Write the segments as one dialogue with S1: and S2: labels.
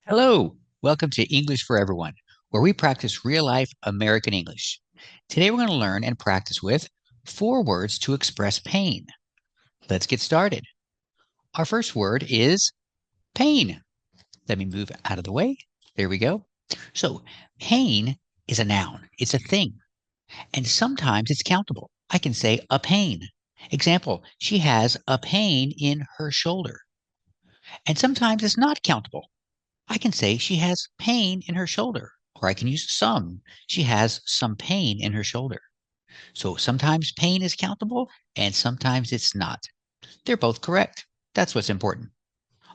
S1: Hello, welcome to English for Everyone, where we practice real life American English. Today we're going to learn and practice with 4 words to express pain. Let's get started. Our first word is pain. Let me move out of the way. There we go. So, pain is a noun, it's a thing, and sometimes it's countable. I can say a pain. Example, she has a pain in her shoulder. And sometimes it's not countable. I can say she has pain in her shoulder, or I can use some. She has some pain in her shoulder. So sometimes pain is countable and sometimes it's not. They're both correct. That's what's important.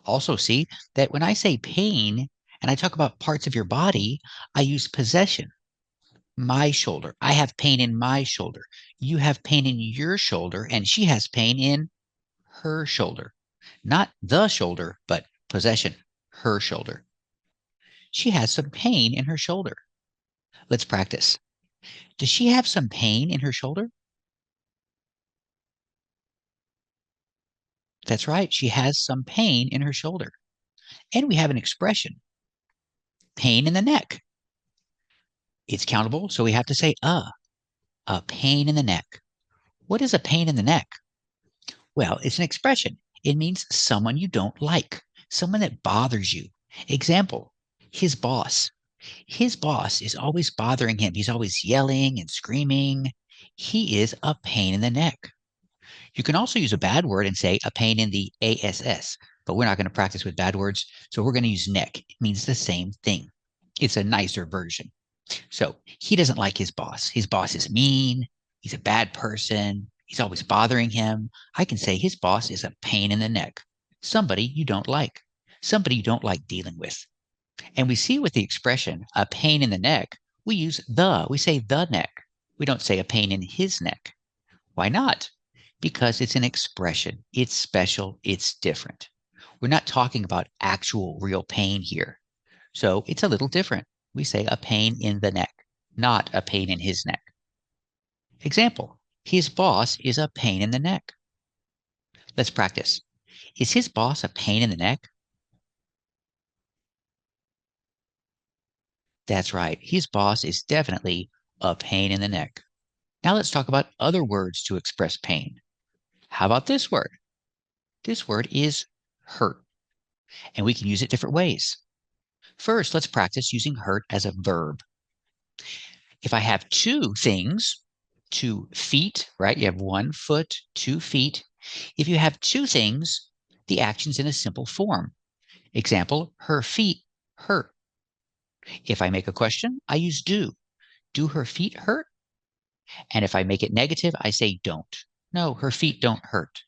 S1: Also, see that when I say pain and I talk about parts of your body, I use possession. My shoulder. I have pain in my shoulder. You have pain in your shoulder, and she has pain in her shoulder. Not the shoulder, but possession, her shoulder. She has some pain in her shoulder. Let's practice. Does she have some pain in her shoulder? That's right. She has some pain in her shoulder. And we have an expression, pain in the neck. It's countable, so we have to say a pain in the neck. What is a pain in the neck? Well, it's an expression. It means someone you don't like, someone that bothers you. Example, his boss. His boss is always bothering him. He's always yelling and screaming. He is a pain in the neck. You can also use a bad word and say a pain in the ass, but we're not going to practice with bad words, so we're going to use neck. It means the same thing. It's a nicer version. So he doesn't like his boss. His boss is mean. He's a bad person. He's always bothering him. I can say his boss is a pain in the neck. Somebody you don't like. Somebody you don't like dealing with. And we see with the expression a pain in the neck, we use the. We say the neck. We don't say a pain in his neck. Why not? Because it's an expression. It's special. It's different. We're not talking about actual real pain here. So it's a little different. We say a pain in the neck, not a pain in his neck. Example, his boss is a pain in the neck. Let's practice. Is his boss a pain in the neck? That's right. His boss is definitely a pain in the neck. Now let's talk about other words to express pain. How about this word? This word is hurt, and we can use it different ways. First, let's practice using hurt as a verb. If I have 2 things, 2 feet, right? You have 1 foot, 2 feet. If you have 2 things, the action's in a simple form. Example, her feet hurt. If I make a question, I use do. Do her feet hurt? And if I make it negative, I say don't. No, her feet don't hurt.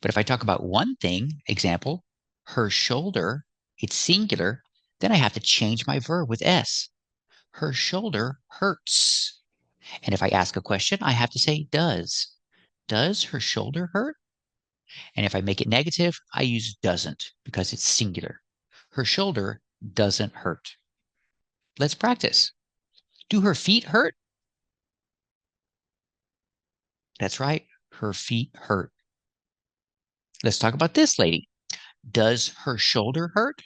S1: But if I talk about one thing, example, her shoulder, it's singular, then I have to change my verb with S. Her shoulder hurts. And if I ask a question, I have to say does. Does her shoulder hurt? And if I make it negative, I use doesn't because it's singular. Her shoulder doesn't hurt. Let's practice. Do her feet hurt? That's right. Her feet hurt. Let's talk about this lady. Does her shoulder hurt?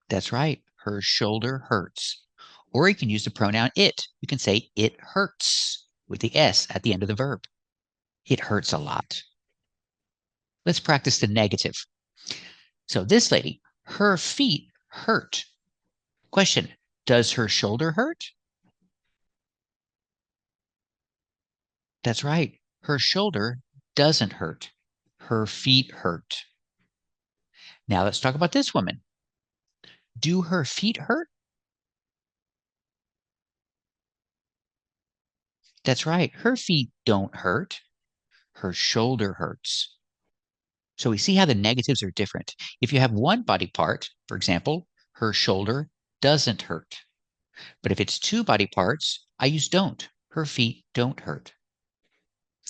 S1: That's right. Her shoulder hurts. Or you can use the pronoun it. You can say it hurts with the S at the end of the verb. It hurts a lot. Let's practice the negative. So this lady, her feet hurt. Question, does her shoulder hurt? That's right. Her shoulder doesn't hurt. Her feet hurt. Now let's talk about this woman. Do her feet hurt? That's right. Her feet don't hurt. Her shoulder hurts. So we see how the negatives are different. If you have one body part, for example, her shoulder doesn't hurt. But if it's 2 body parts, I use don't. Her feet don't hurt.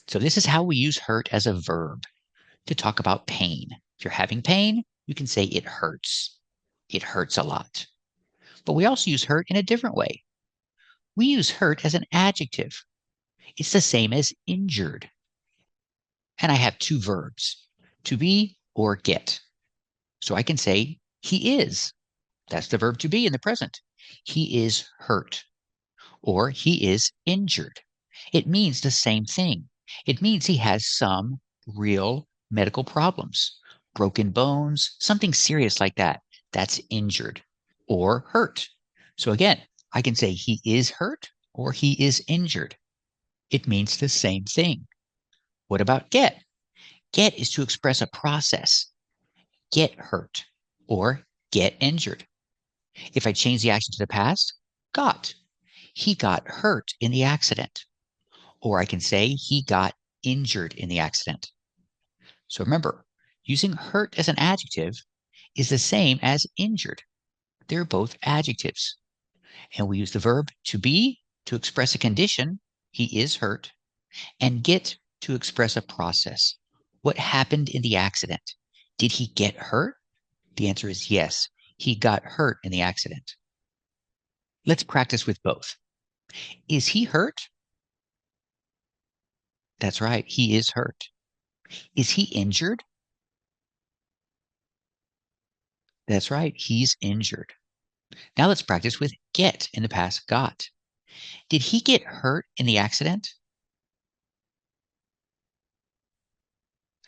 S1: So this is how we use hurt as a verb to talk about pain. If you're having pain, you can say it hurts. It hurts a lot. But we also use hurt in a different way. We use hurt as an adjective. It's the same as injured. And I have 2 verbs, to be or get. So I can say he is. That's the verb to be in the present. He is hurt or he is injured. It means the same thing. It means he has some real medical problems, broken bones, something serious like that. That's injured or hurt. So again, I can say he is hurt or he is injured. It means the same thing. What about get? Get is to express a process. Get hurt or get injured. If I change the action to the past, got. He got hurt in the accident. Or I can say he got injured in the accident. So remember, using hurt as an adjective is the same as injured. They're both adjectives. And we use the verb to be to express a condition, he is hurt, and get to express a process. What happened in the accident? Did he get hurt? The answer is yes, he got hurt in the accident. Let's practice with both. Is he hurt? That's right, he is hurt. Is he injured? That's right, he's injured. Now let's practice with get in the past got. Did he get hurt in the accident?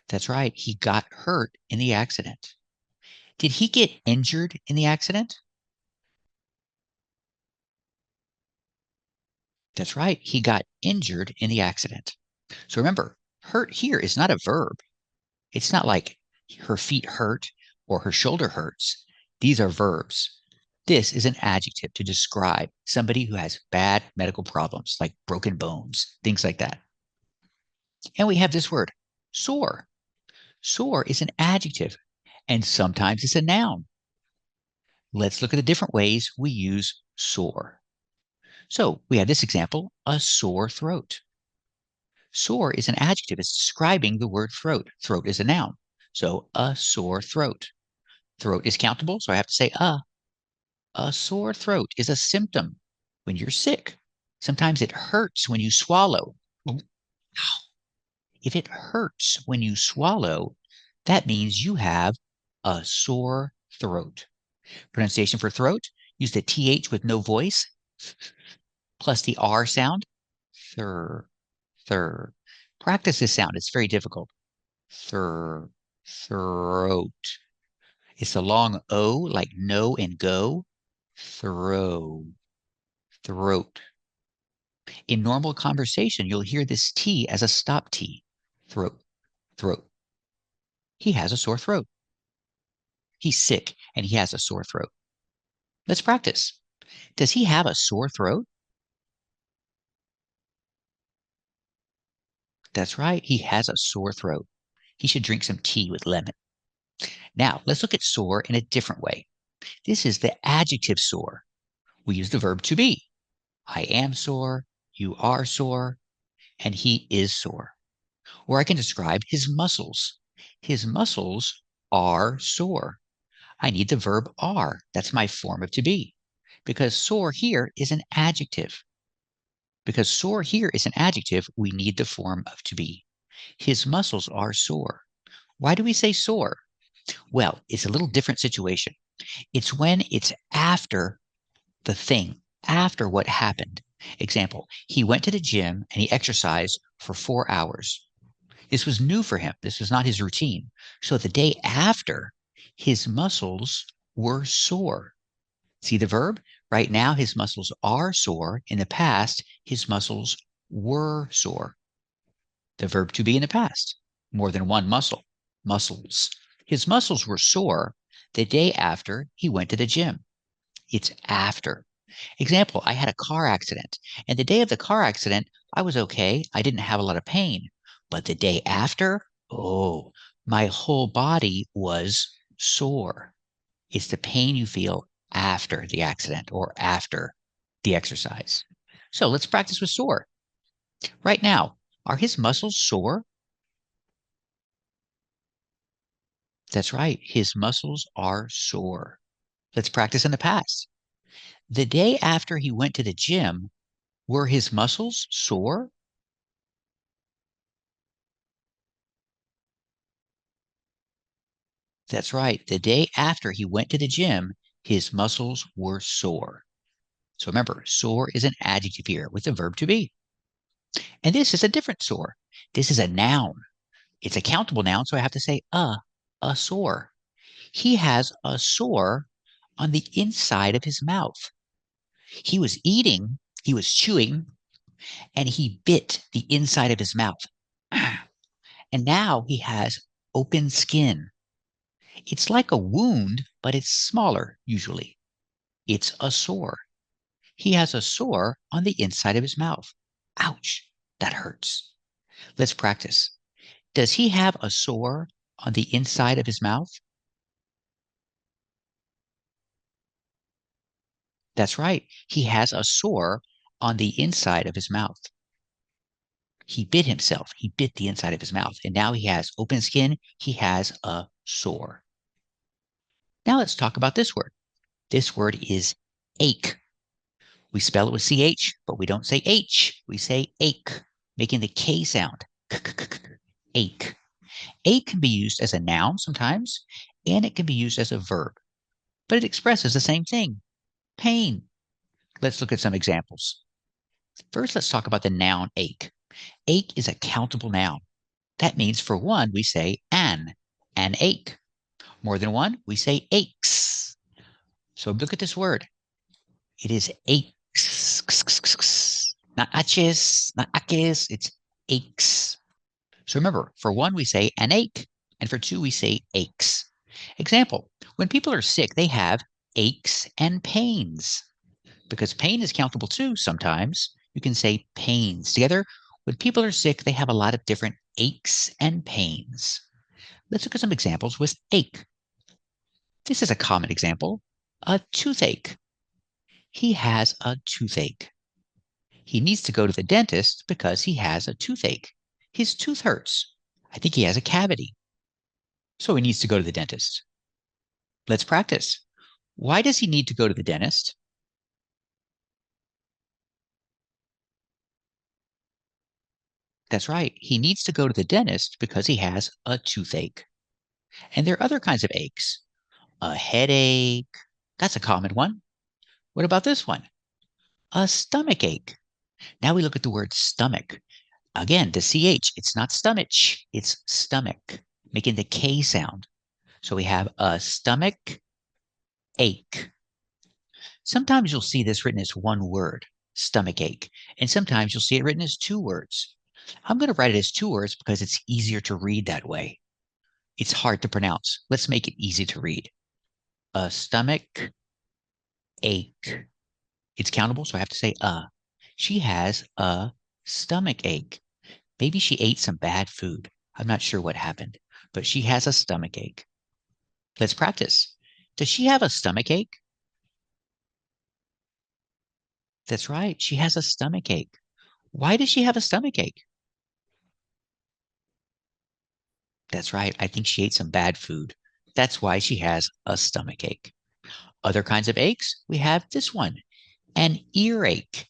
S1: That's right, he got hurt in the accident. Did he get injured in the accident? That's right, he got injured in the accident. So remember, hurt here is not a verb. It's not like her feet hurt or her shoulder hurts. These are verbs. This is an adjective to describe somebody who has bad medical problems like broken bones, things like that. And we have this word, sore. Sore is an adjective, and sometimes it's a noun. Let's look at the different ways we use sore. So we have this example, a sore throat. Sore is an adjective. It's describing the word throat. Throat is a noun. So a sore throat. Throat is countable, so I have to say a. A sore throat is a symptom when you're sick. Sometimes it hurts when you swallow. If it hurts when you swallow, that means you have a sore throat. Pronunciation for throat, use the TH with no voice plus the R sound. Thur, thur. Practice this sound. It's very difficult. Thur, throat. It's a long O like no and go. Throw, throat. In normal conversation, you'll hear this T as a stop T. Throat, throat. He has a sore throat. He's sick and he has a sore throat. Let's practice. Does he have a sore throat? That's right. He has a sore throat. He should drink some tea with lemon. Now, let's look at sore in a different way. This is the adjective sore. We use the verb to be. I am sore, you are sore, and he is sore. Or I can describe his muscles. His muscles are sore. I need the verb are. That's my form of to be. Because sore here is an adjective. Because sore here is an adjective, we need the form of to be. His muscles are sore. Why do we say sore? Well, it's a little different situation. It's when it's after the thing, after what happened. Example, he went to the gym and he exercised for 4 hours. This was new for him. This was not his routine. So the day after, his muscles were sore. See the verb? Right now, his muscles are sore. In the past, his muscles were sore. The verb to be in the past. More than one muscle. Muscles. His muscles were sore the day after he went to the gym. It's after. Example, I had a car accident, and the day of the car accident, I was okay. I didn't have a lot of pain. But the day after, oh, my whole body was sore. It's the pain you feel after the accident or after the exercise. So let's practice with sore. Right now, are his muscles sore? That's right. His muscles are sore. Let's practice in the past. The day after he went to the gym, were his muscles sore? That's right. The day after he went to the gym, his muscles were sore. So remember, sore is an adjective here with the verb to be. And this is a different sore. This is a noun. It's a countable noun, so I have to say a sore. He has a sore on the inside of his mouth. He was eating, he was chewing, and he bit the inside of his mouth. And now he has open skin. It's like a wound, but it's smaller usually. It's a sore. He has a sore on the inside of his mouth. Ouch, that hurts. Let's practice. Does he have a sore on the inside of his mouth? That's right. He has a sore on the inside of his mouth. He bit himself. He bit the inside of his mouth. And now he has open skin. He has a sore. Now let's talk about this word. This word is ache. We spell it with CH, but we don't say H. We say ache, making the K sound. Ache. Ache can be used as a noun sometimes, and it can be used as a verb, but it expresses the same thing, pain. Let's look at some examples. First, let's talk about the noun ache. Ache is a countable noun. That means for one, we say an ache. More than one, we say aches. So look at this word. It is aches. Not aches, not akes, it's aches. So remember, for one, we say an ache, and for two, we say aches. Example, when people are sick, they have aches and pains. Because pain is countable too sometimes. You can say pains. Together, when people are sick, they have a lot of different aches and pains. Let's look at some examples with ache. This is a common example, a toothache. He has a toothache. He needs to go to the dentist because he has a toothache. His tooth hurts. I think he has a cavity. So he needs to go to the dentist. Let's practice. Why does he need to go to the dentist? That's right. He needs to go to the dentist because he has a toothache. And there are other kinds of aches. A headache. That's a common one. What about this one? A stomach ache. Now we look at the word stomach. Again, the CH, it's not stomach, it's stomach, making the K sound. So we have a stomach ache. Sometimes you'll see this written as one word, stomach ache, and sometimes you'll see it written as two words. I'm going to write it as two words because it's easier to read that way. It's hard to pronounce. Let's make it easy to read. A stomach ache. It's countable, so I have to say She has a stomach ache. Maybe she ate some bad food. I'm not sure what happened, but she has a stomach ache. Let's practice. Does she have a stomach ache? That's right. She has a stomach ache. Why does she have a stomach ache? That's right. I think she ate some bad food. That's why she has a stomach ache. Other kinds of aches, we have this one, an earache.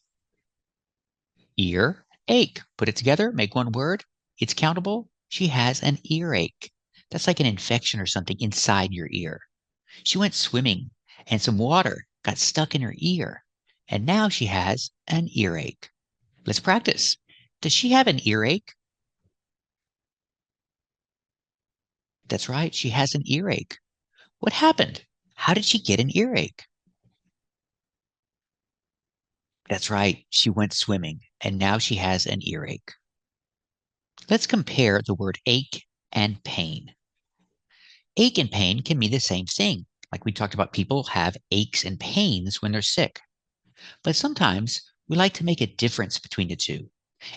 S1: Ear, ache. Put it together, make one word. It's countable. She has an earache. That's like an infection or something inside your ear. She went swimming and some water got stuck in her ear. And now she has an earache. Let's practice. Does she have an earache? That's right. She has an earache. What happened? How did she get an earache? That's right. She went swimming and now she has an earache. Let's compare the word ache and pain. Ache and pain can mean the same thing. Like we talked about, people have aches and pains when they're sick. But sometimes we like to make a difference between the two.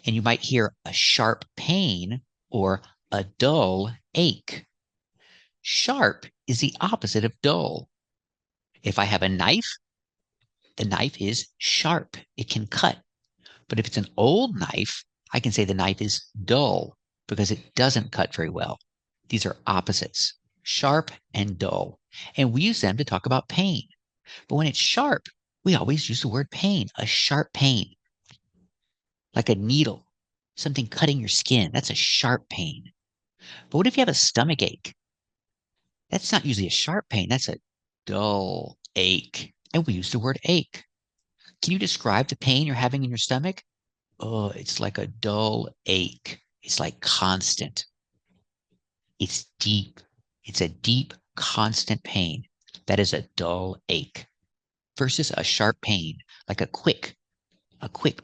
S1: And you might hear a sharp pain or a dull ache. Sharp is the opposite of dull. If I have a knife, the knife is sharp. It can cut. But if it's an old knife, I can say the knife is dull because it doesn't cut very well. These are opposites, sharp and dull. And we use them to talk about pain. But when it's sharp, we always use the word pain, a sharp pain, like a needle, something cutting your skin. That's a sharp pain. But what if you have a stomach ache? That's not usually a sharp pain. That's a dull ache. And we use the word ache. Can you describe the pain you're having in your stomach? Oh, it's like a dull ache. It's like constant. It's deep. It's a deep, constant pain. That is a dull ache versus a sharp pain, like a quick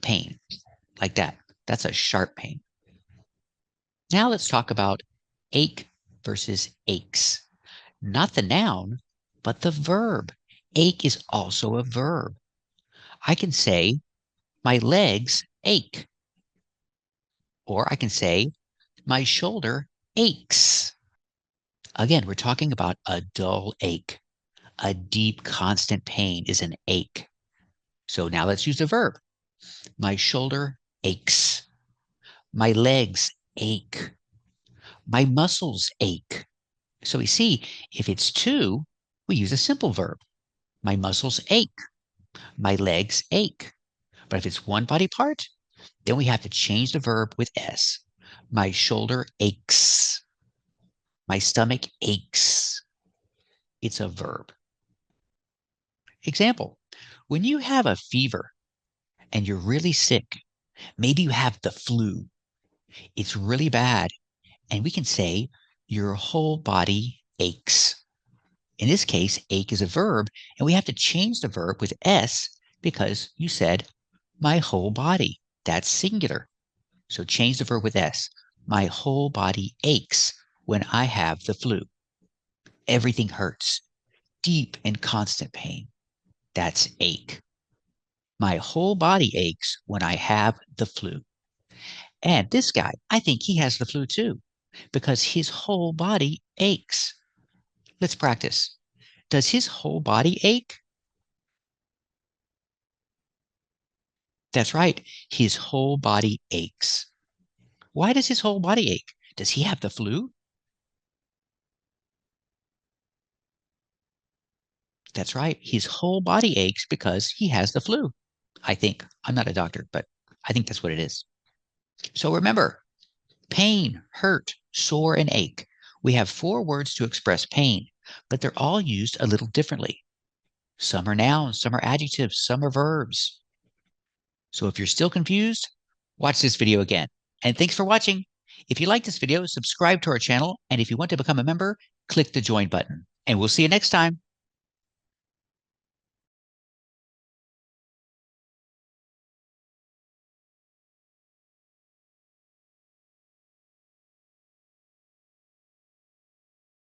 S1: pain like that. That's a sharp pain. Now let's talk about ache versus aches. Not the noun, but the verb. Ache is also a verb. I can say, my legs ache. Or I can say, my shoulder aches. Again, we're talking about a dull ache. A deep, constant pain is an ache. So now let's use the verb. My shoulder aches. My legs ache. My muscles ache. So we see if it's two, we use a simple verb. My muscles ache. My legs ache. But if it's one body part, then we have to change the verb with S. My shoulder aches. My stomach aches. It's a verb. Example, when you have a fever and you're really sick, maybe you have the flu, it's really bad, and we can say your whole body aches. In this case, ache is a verb, and we have to change the verb with S because you said my whole body. That's singular. So change the verb with S. My whole body aches when I have the flu. Everything hurts. Deep and constant pain. That's ache. My whole body aches when I have the flu. And this guy, I think he has the flu too, because his whole body aches. Let's practice. Does his whole body ache? That's right. His whole body aches. Why does his whole body ache? Does he have the flu? That's right. His whole body aches because he has the flu. I think. I'm not a doctor, but I think that's what it is. So remember, pain, hurt, sore, and ache. We have 4 words to express pain, but they're all used a little differently. Some are nouns, some are adjectives, some are verbs. So if you're still confused, watch this video again. And thanks for watching. If you like this video, subscribe to our channel. And if you want to become a member, click the join button. And we'll see you next time.